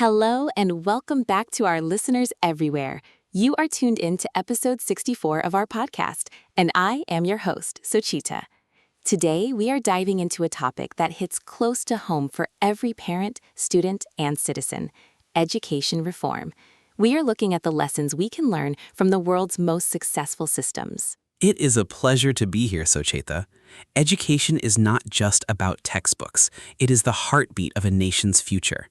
Hello, and welcome back to our listeners everywhere. You are tuned in to episode 64 of our podcast, and I am your host, Sochita. Today, we are diving into a topic that hits close to home for every parent, student, and citizen: education reform. We are looking at the lessons we can learn from the world's most successful systems. It is a pleasure to be here, Socheta. Education is not just about textbooks. It is the heartbeat of a nation's future.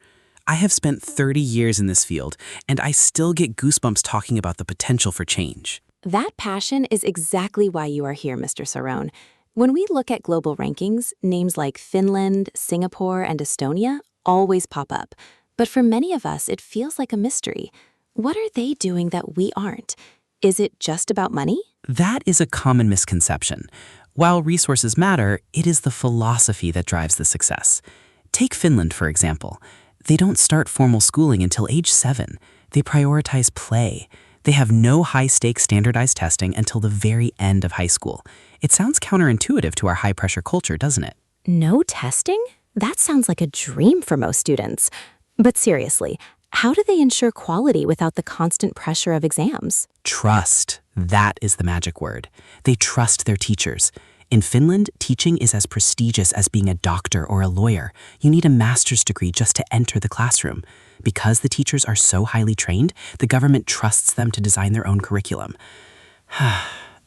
I have spent 30 years in this field, and I still get goosebumps talking about the potential for change. That passion is exactly why you are here, Mr. Sarone. When we look at global rankings, names like Finland, Singapore, and Estonia always pop up. But for many of us, it feels like a mystery. What are they doing that we aren't? Is it just about money? That is a common misconception. While resources matter, it is the philosophy that drives the success. Take Finland, for example. They don't start formal schooling until age 7. They prioritize play. They have no high-stakes standardized testing until the very end of high school. It sounds counterintuitive to our high-pressure culture, doesn't it? No testing? That sounds like a dream for most students. But seriously, how do they ensure quality without the constant pressure of exams? Trust. That is the magic word. They trust their teachers. In Finland, teaching is as prestigious as being a doctor or a lawyer. You need a master's degree just to enter the classroom. Because the teachers are so highly trained, the government trusts them to design their own curriculum.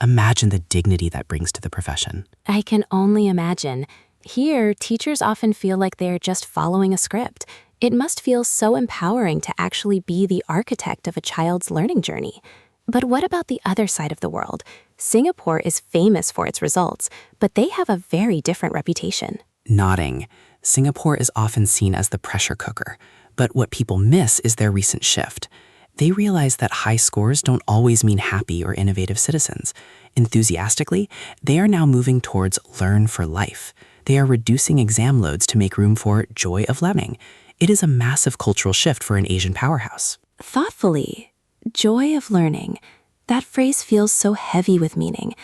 Imagine the dignity that brings to the profession. I can only imagine. Here, teachers often feel like they're just following a script. It must feel so empowering to actually be the architect of a child's learning journey. But what about the other side of the world? Singapore is famous for its results, but they have a very different reputation. Nodding. Singapore is often seen as the pressure cooker, but what people miss is their recent shift. They realize that high scores don't always mean happy or innovative citizens. Enthusiastically, they are now moving towards learn for life. They are reducing exam loads to make room for joy of learning. It is a massive cultural shift for an Asian powerhouse. Thoughtfully, joy of learning. That phrase feels so heavy with meaning.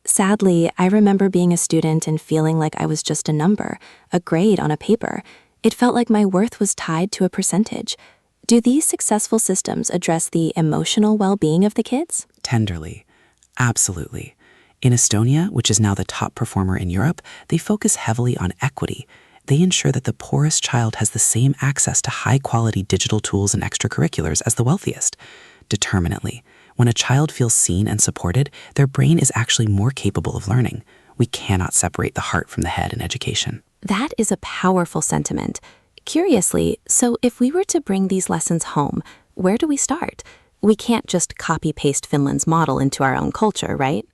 Sadly, I remember being a student and feeling like I was just a number, a grade on a paper. It felt like my worth was tied to a percentage. Do these successful systems address the emotional well-being of the kids? Tenderly. Absolutely. In Estonia, which is now the top performer in Europe, they focus heavily on equity. They ensure that the poorest child has the same access to high-quality digital tools and extracurriculars as the wealthiest. Determinately. When a child feels seen and supported, their brain is actually more capable of learning. We cannot separate the heart from the head in education. That is a powerful sentiment. Curiously, so if we were to bring these lessons home, where do we start? We can't just copy-paste Finland's model into our own culture, right?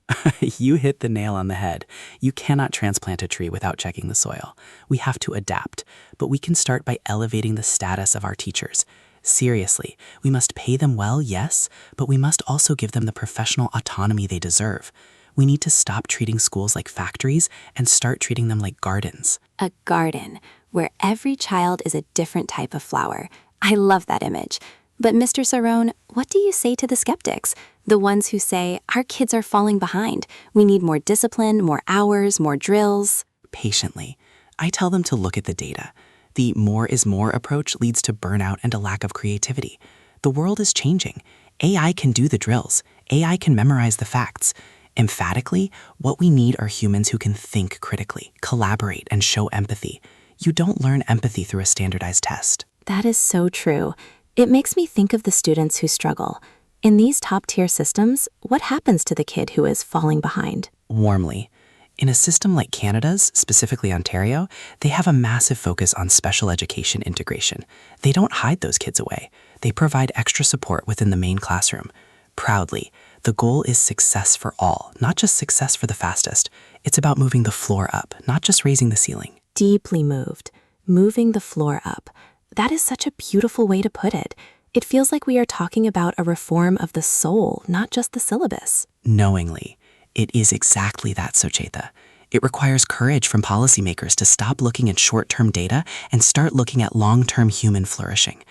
You hit the nail on the head. You cannot transplant a tree without checking the soil. We have to adapt, but we can start by elevating the status of our teachers. Seriously, we must pay them well, yes, but we must also give them the professional autonomy they deserve. We need to stop treating schools like factories and start treating them like gardens. A garden, where every child is a different type of flower. I love that image. But Mr. Sarone, what do you say to the skeptics? The ones who say, our kids are falling behind. We need more discipline, more hours, more drills. Patiently. I tell them to look at the data. The more is more approach leads to burnout and a lack of creativity. The world is changing. AI can do the drills. AI can memorize the facts. Emphatically, what we need are humans who can think critically, collaborate, and show empathy. You don't learn empathy through a standardized test. That is so true. It makes me think of the students who struggle. In these top-tier systems, what happens to the kid who is falling behind? Warmly. In a system like Canada's, specifically Ontario, they have a massive focus on special education integration. They don't hide those kids away. They provide extra support within the main classroom. Proudly, the goal is success for all, not just success for the fastest. It's about moving the floor up, not just raising the ceiling. Deeply moved. Moving the floor up. That is such a beautiful way to put it. It feels like we are talking about a reform of the soul, not just the syllabus. Knowingly. It is exactly that, Socheta. It requires courage from policymakers to stop looking at short-term data and start looking at long-term human flourishing.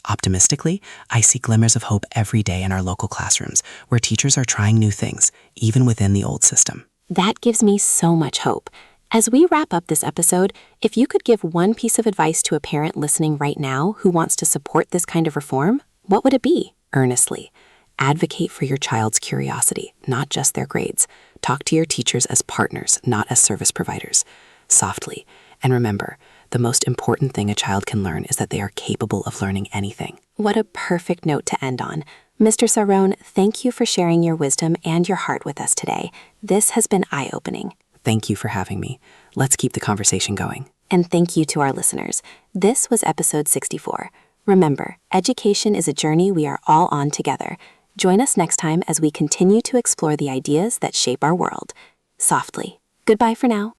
Optimistically, I see glimmers of hope every day in our local classrooms, where teachers are trying new things, even within the old system. That gives me so much hope. As we wrap up this episode, if you could give one piece of advice to a parent listening right now who wants to support this kind of reform, what would it be? Earnestly, advocate for your child's curiosity, not just their grades. Talk to your teachers as partners, not as service providers. Softly. And remember, the most important thing a child can learn is that they are capable of learning anything. What a perfect note to end on. Mr. Sarone, thank you for sharing your wisdom and your heart with us today. This has been eye-opening. Thank you for having me. Let's keep the conversation going. And thank you to our listeners. This was episode 64. Remember, education is a journey we are all on together. Join us next time as we continue to explore the ideas that shape our world. Softly. Goodbye for now.